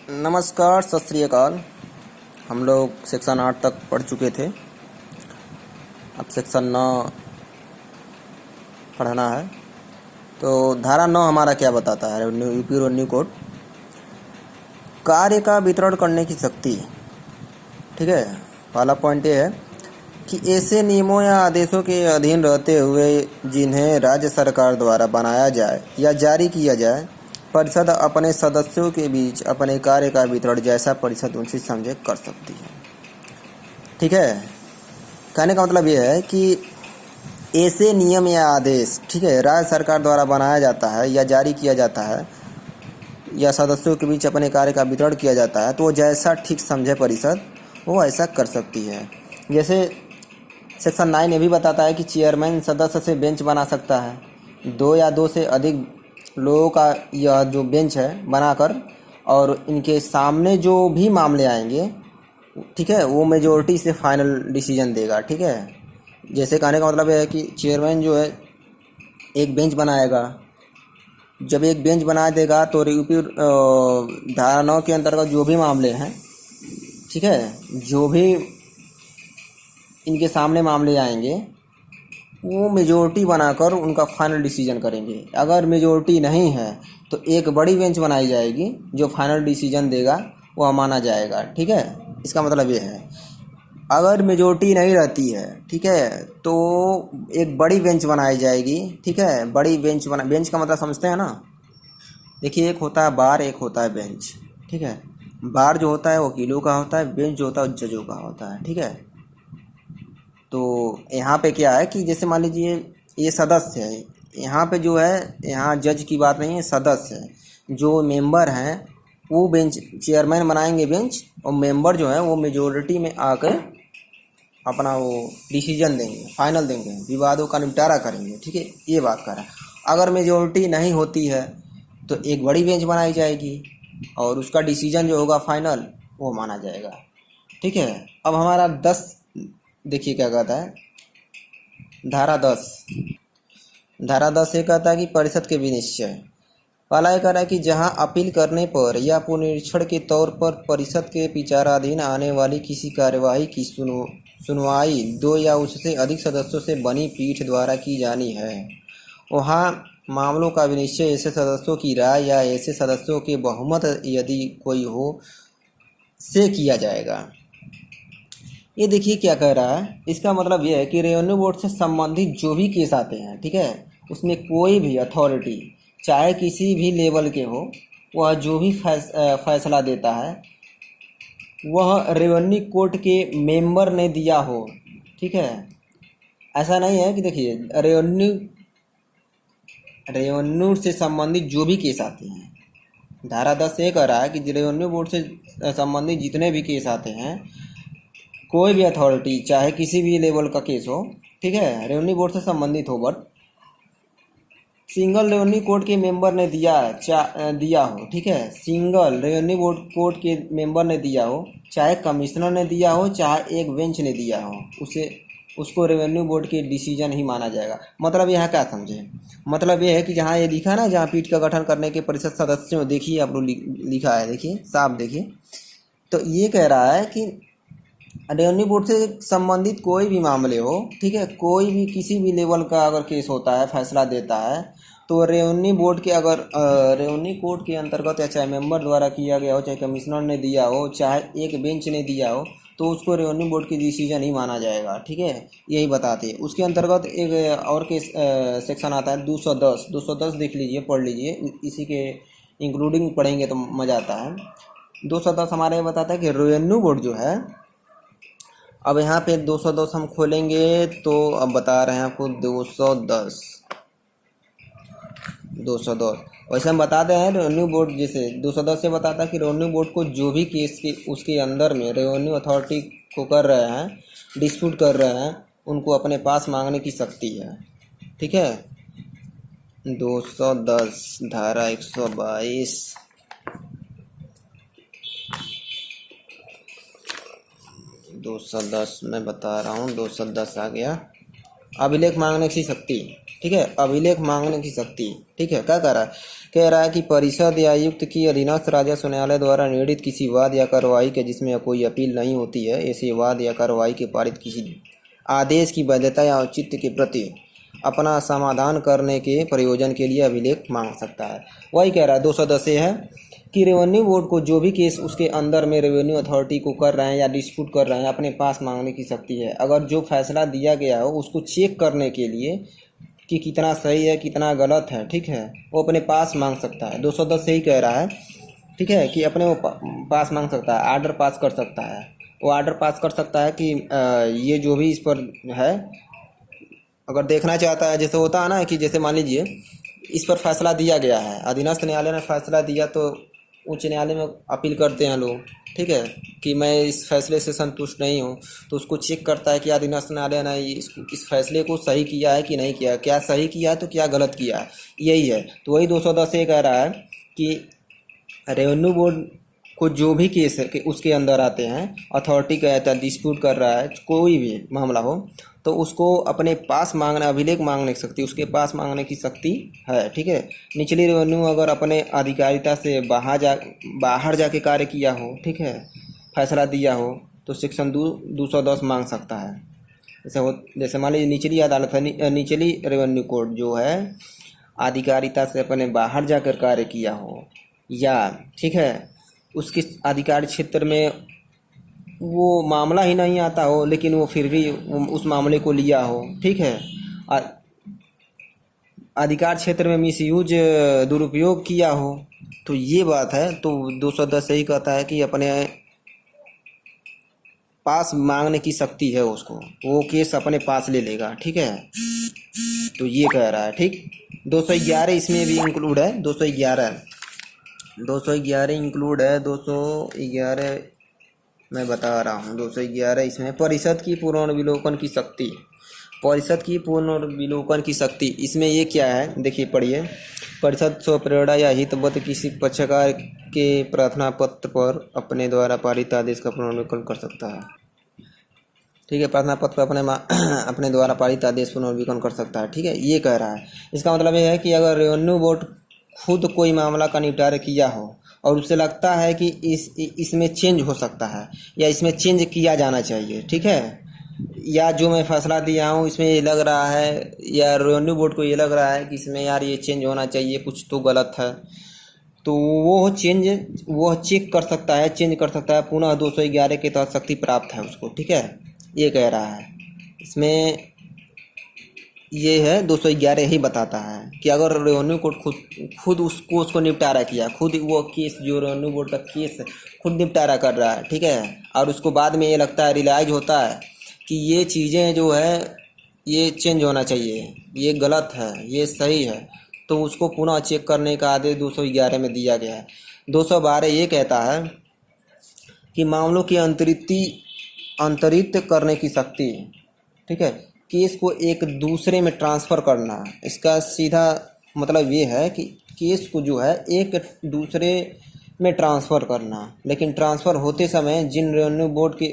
नमस्कार, सत श्री अकाल। हम लोग सेक्शन 8 तक पढ़ चुके थे। अब सेक्शन 9 पढ़ना है। तो धारा 9 हमारा क्या बताता है? यूपी रेवेन्यू कोड कार्य का वितरण करने की शक्ति। ठीक है, पहला पॉइंट ये है कि ऐसे नियमों या आदेशों के अधीन रहते हुए जिन्हें राज्य सरकार द्वारा बनाया जाए या जारी किया जाए, परिषद अपने सदस्यों के बीच अपने कार्य का वितरण जैसा परिषद उचित समझे कर सकती है। ठीक है, कहने का मतलब यह है कि ऐसे नियम या आदेश, ठीक है, राज्य सरकार द्वारा बनाया जाता है या जारी किया जाता है या सदस्यों के बीच अपने कार्य का वितरण किया जाता है, तो जैसा ठीक समझे परिषद वो ऐसा कर सकती है। जैसे सेक्शन 9 ये भी बताता है कि चेयरमैन सदस्य से बेंच बना सकता है। 2 या 2 से अधिक लोगों का यह जो बेंच है बनाकर, और इनके सामने जो भी मामले आएंगे, ठीक है, वो मेजोरिटी से फाइनल डिसीजन देगा। ठीक है, जैसे कहने का मतलब है कि चेयरमैन जो है एक बेंच बनाएगा। जब एक बेंच बना देगा तो यूपी धारा 9 के अंतर्गत जो भी मामले हैं, ठीक है, जो भी इनके सामने मामले आएंगे वो मेजोरिटी बनाकर उनका फाइनल डिसीजन करेंगे। अगर मेजोरिटी नहीं है तो एक बड़ी बेंच बनाई जाएगी, जो फाइनल डिसीजन देगा वह माना जाएगा। ठीक है, इसका मतलब ये है अगर मेजोरिटी नहीं रहती है, ठीक है, तो एक बड़ी बेंच बनाई जाएगी। ठीक है, बड़ी बेंच बेंच का मतलब समझते हैं ना? देखिए, एक होता है बार, एक होता है बेंच। ठीक है, बार जो होता है वकीलों का होता है, बेंच जो होता है जजों का होता है। ठीक है, तो यहाँ पे क्या है कि जैसे मान लीजिए ये सदस्य है, यहाँ पे जो है, यहाँ जज की बात नहीं है, सदस्य है, जो मेंबर हैं वो बेंच, चेयरमैन बनाएंगे बेंच, और मेंबर जो है वो मेजोरिटी में आकर अपना वो डिसीजन देंगे, फाइनल देंगे, विवादों का निपटारा करेंगे। ठीक है, ये बात कर रहा है। अगर मेजोरिटी नहीं होती है तो एक बड़ी बेंच बनाई जाएगी और उसका डिसीजन जो होगा फाइनल वो माना जाएगा। ठीक है, अब हमारा 10 देखिए क्या कहता है। धारा 10 ये कहता है कि परिषद के विनिश्चय। पहला ये कह रहा है कि जहां अपील करने पर या पुनरीक्षण के तौर पर परिषद के विचाराधीन आने वाली किसी कार्यवाही की सुनवाई 2 या उससे अधिक सदस्यों से बनी पीठ द्वारा की जानी है, वहां मामलों का विनिश्चय ऐसे सदस्यों की राय या ऐसे सदस्यों के बहुमत यदि कोई हो से किया जाएगा। ये देखिए क्या कह रहा है। इसका मतलब ये है कि रेवेन्यू बोर्ड से संबंधित जो भी केस आते हैं, ठीक है, उसमें कोई भी अथॉरिटी चाहे किसी भी लेवल के हो, वह जो भी फैसला देता है वह रेवेन्यू कोर्ट के मेंबर ने दिया हो। ठीक है, ऐसा नहीं है कि देखिए रेवेन्यू से संबंधित जो भी केस आते हैं, धारा 10 ये कह रहा है कि रेवेन्यू बोर्ड से संबंधित जितने भी केस आते हैं, कोई भी अथॉरिटी चाहे किसी भी लेवल का केस हो, ठीक है, रेवेन्यू बोर्ड से संबंधित हो, बट सिंगल रेवेन्यू कोर्ट के मेंबर ने दिया हो, ठीक है, सिंगल रेवेन्यू बोर्ड कोर्ट के मेंबर ने दिया हो, चाहे कमिश्नर ने दिया हो, चाहे एक बेंच ने दिया हो, उसको रेवेन्यू बोर्ड के डिसीजन ही माना जाएगा। मतलब यह क्या समझे? मतलब यह है कि जहाँ ये लिखा ना, जहाँ पीठ का गठन करने के परिषद सदस्यों, देखिए आप लोग लिखा है, देखिए साफ देखिए, तो ये कह रहा है कि रेवेन्यू बोर्ड से संबंधित कोई भी मामले हो, ठीक है, कोई भी किसी भी लेवल का अगर केस होता है, फैसला देता है, तो रेवेन्यू बोर्ड के अगर रेवेन्यू कोर्ट के अंतर्गत या चाहे मेंबर द्वारा किया गया हो, चाहे कमिश्नर ने दिया हो, चाहे एक बेंच ने दिया हो, तो उसको रेवेन्यू बोर्ड की डिसीजन ही माना जाएगा। ठीक है, यही बताते हैं। उसके अंतर्गत एक और केस सेक्शन आता है 210 देख लीजिए, पढ़ लीजिए, इसी के इंक्लूडिंग पढ़ेंगे तो मज़ा आता है। 210 हमारे ये बताता है कि रेवेन्यू बोर्ड जो है, अब यहाँ पे 210 हम खोलेंगे तो अब बता रहे हैं आपको 210 वैसे हम बताते हैं रेवेन्यू बोर्ड, जैसे 210 से बताता है कि रेवेन्यू बोर्ड को जो भी केस के उसके अंदर में रेवेन्यू अथॉरिटी को कर रहे हैं, डिस्प्यूट कर रहे हैं, उनको अपने पास मांगने की शक्ति है। ठीक है, 210 धारा 122 210 मैं बता रहा हूँ, 210 आ गया। अभिलेख मांगने की शक्ति, ठीक है, अभिलेख मांगने की शक्ति। ठीक है, क्या कह रहा है कह रहा है कि परिषद या आयुक्त की अधीनस्थ राजस्व न्यायालय द्वारा निर्णीत किसी वाद या कार्रवाई के जिसमें कोई अपील नहीं होती है, ऐसे वाद या कार्रवाई के पारित किसी आदेश की वैधता या औचित्य के प्रति अपना समाधान करने के प्रयोजन के लिए अभिलेख मांग सकता है। वही कह रहा है 210 है कि रेवेन्यू बोर्ड को जो भी केस उसके अंदर में रेवेन्यू अथॉरिटी को कर रहे हैं या डिस्प्यूट कर रहे हैं अपने पास मांगने की शक्ति है। अगर जो फैसला दिया गया हो उसको चेक करने के लिए कि कितना सही है कितना गलत है, ठीक है, वो अपने पास मांग सकता है। 210 यही कह रहा है, ठीक है, कि अपने वो पास मांग सकता है, आर्डर पास कर सकता है। वो आर्डर पास कर सकता है कि ये जो भी इस पर है अगर देखना चाहता है, जैसे होता है ना कि जैसे मान लीजिए इस पर फैसला दिया गया है, अधीनस्थ न्यायालय ने फैसला दिया तो उच्च न्यायालय में अपील करते हैं लोग, ठीक है, कि मैं इस फैसले से संतुष्ट नहीं हूँ, तो उसको चेक करता है कि अधीनस्थ न्यायालय ने इस फैसले को सही किया है कि नहीं किया, क्या सही किया है तो क्या गलत किया है, यही है। तो वही 210 ये कह रहा है कि रेवेन्यू बोर्ड को जो भी केस है कि उसके अंदर आते हैं, अथॉरिटी कहता है डिस्प्यूट कर रहा है, कोई भी मामला हो तो उसको अपने पास मांगना, अभिलेख मांगने की शक्ति उसके पास मांगने की शक्ति है, ठीक है। निचली रेवेन्यू अगर अपने अधिकारिता से बाहर जाके कार्य किया हो, ठीक है, फैसला दिया हो तो सेक्शन 210 मांग सकता है। जैसे मान लीजिए निचली अदालत है, निचली रेवेन्यू कोर्ट जो है अधिकारिता से अपने बाहर जाकर कार्य किया हो या, ठीक है, उसके अधिकार क्षेत्र में वो मामला ही नहीं आता हो लेकिन वो फिर भी उस मामले को लिया हो, ठीक है, अधिकार क्षेत्र में मिसयूज दुरुपयोग किया हो, तो ये बात है। तो 210 यही कहता है कि अपने पास मांगने की शक्ति है उसको, वो केस अपने पास ले लेगा, ठीक है। तो ये कह रहा है, ठीक। 211 इसमें भी इंक्लूड है, 211 इंक्लूड है। 211 मैं बता रहा हूँ, 211 इसमें परिषद की पुनर्विलोकन की शक्ति, परिषद की पुनर्विलोकन की शक्ति इसमें ये क्या है देखिए, पढ़िए। परिषद स्वप्रेरणा या हितबद्ध किसी पक्षकार के प्रार्थना पत्र पर अपने द्वारा पारित आदेश का पुनर्विलोकन कर सकता है, ठीक है, प्रार्थना पत्र पर अपने द्वारा पारित आदेश पुनर्विलोकन कर सकता है, ठीक है, ये कह रहा है। इसका मतलब ये है कि अगर रेवेन्यू बोर्ड खुद कोई मामला का निपटारा किया हो और उसे लगता है कि इसमें चेंज हो सकता है या इसमें चेंज किया जाना चाहिए, ठीक है, या जो मैं फैसला दिया हूँ इसमें ये लग रहा है या रेवेन्यू बोर्ड को ये लग रहा है कि इसमें यार ये चेंज होना चाहिए, कुछ तो गलत है, तो वो चेक कर सकता है, चेंज कर सकता है। पुनः 211 के तहत शक्ति प्राप्त है उसको, ठीक है, ये कह रहा है। इसमें ये है 211 ही बताता है कि अगर रेवेन्यू कोर्ट खुद उसको निपटारा किया, खुद वो केस जो रेवेन्यू बोर्ड का केस है खुद निपटारा कर रहा है, ठीक है, और उसको बाद में ये लगता है, रियलाइज होता है कि ये चीज़ें जो है ये चेंज होना चाहिए, ये गलत है, ये सही है, तो उसको पुनः चेक करने का आदेश 211 में दिया गया है। 212 ये कहता है कि मामलों की अंतरित करने की शक्ति, ठीक है, केस को एक दूसरे में ट्रांसफ़र करना। इसका सीधा मतलब ये है कि केस को जो है एक दूसरे में ट्रांसफ़र करना, लेकिन ट्रांसफ़र होते समय जिन रेवेन्यू बोर्ड के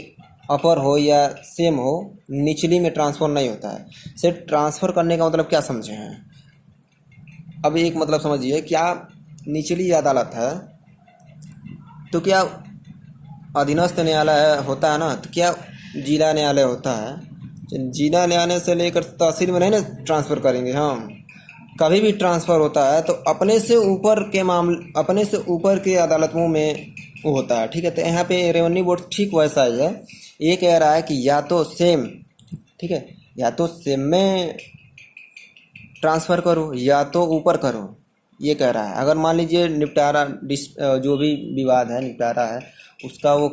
अपर हो या सेम हो, निचली में ट्रांसफ़र नहीं होता है। सिर्फ ट्रांसफ़र करने का मतलब क्या समझे हैं? अब एक मतलब समझिए, क्या निचली अदालत है तो क्या अधीनस्थ न्यायालय होता है ना, तो क्या जिला न्यायालय होता है? जिला न्यायालय से लेकर तहसील में नहीं ना ट्रांसफ़र करेंगे हम, कभी भी ट्रांसफ़र होता है तो अपने से ऊपर के अदालतों में वो होता है, ठीक है। तो यहाँ पे रेवेन्यू बोर्ड ठीक वैसा ही है, ये कह रहा है कि या तो सेम, ठीक है, या तो सेम में ट्रांसफ़र करो या तो ऊपर करो, ये कह रहा है। अगर मान लीजिए निपटारा जो भी विवाद है निपटारा है उसका वो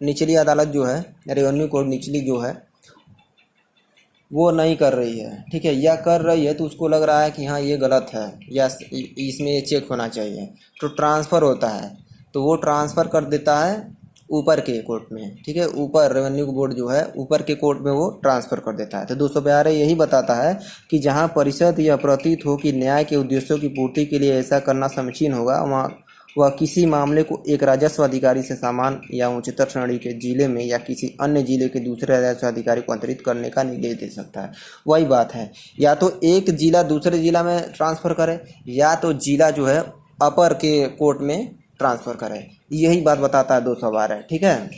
निचली अदालत जो है, रेवेन्यू कोर्ट निचली जो है वो नहीं कर रही है, ठीक है, या कर रही है तो उसको लग रहा है कि हाँ ये गलत है या इसमें ये चेक होना चाहिए, तो ट्रांसफ़र होता है, तो वो ट्रांसफ़र कर देता है ऊपर के कोर्ट में, ठीक है, ऊपर रेवेन्यू बोर्ड जो है ऊपर के कोर्ट में वो ट्रांसफ़र कर देता है। तो 212 यही बताता है कि जहाँ परिषद यह प्रतीत हो कि न्याय के उद्देश्यों की पूर्ति के लिए ऐसा करना समीचीन होगा, वह किसी मामले को एक राजस्व अधिकारी से समान या उच्चतर श्रेणी के जिले में या किसी अन्य जिले के दूसरे राजस्व अधिकारी को अंतरित करने का निर्देश दे सकता है। वही बात है, या तो एक जिला दूसरे जिला में ट्रांसफ़र करे या तो जिला जो है अपर के कोर्ट में ट्रांसफ़र करे। यही बात बताता है 212, ठीक है।